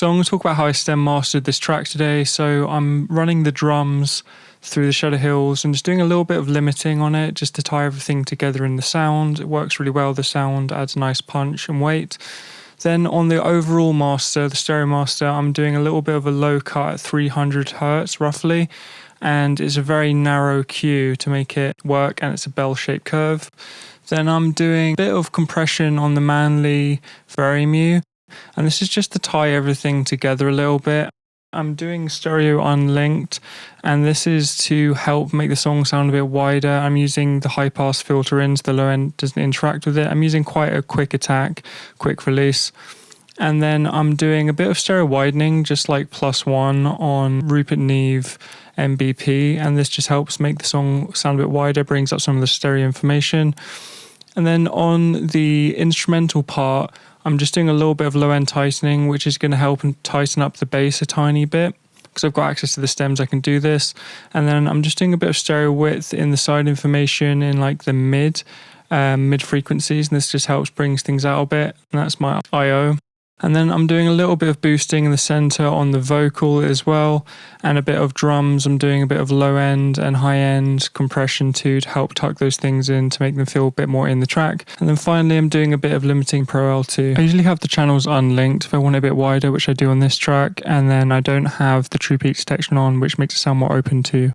So I'm going to talk about how I stem mastered this track today. So I'm running the drums through the Shadow Hills and just doing a little bit of limiting on it just to tie everything together in the sound. It works really well. The sound adds a nice punch and weight. Then on the overall master, the stereo master, I'm doing a little bit of a low cut at 300 hertz roughly. And it's a very narrow cue to make it work, and it's a bell-shaped curve. Then I'm doing a bit of compression on the Manley Vari-Mu. And this is just to tie everything together a little bit. I'm doing stereo unlinked, and this is to help make the song sound a bit wider. I'm using the high pass filter in so the low end doesn't interact with it. I'm using quite a quick attack, quick release. And then I'm doing a bit of stereo widening, just like +1 on Rupert Neve MBP. And this just helps make the song sound a bit wider, brings up some of the stereo information. And then on the instrumental part, I'm just doing a little bit of low end tightening, which is going to help and tighten up the bass a tiny bit. Because I've got access to the stems, I can do this. And then I'm just doing a bit of stereo width in the side information in like the mid frequencies. And this just helps brings things out a bit. And that's my I/O. And then I'm doing a little bit of boosting in the center on the vocal as well, and a bit of drums. I'm doing a bit of low end and high end compression too to help tuck those things in to make them feel a bit more in the track. And then finally I'm doing a bit of limiting Pro L2. I usually have the channels unlinked if I want it a bit wider, which I do on this track, and then I don't have the True Peaks detection on, which makes it sound more open too.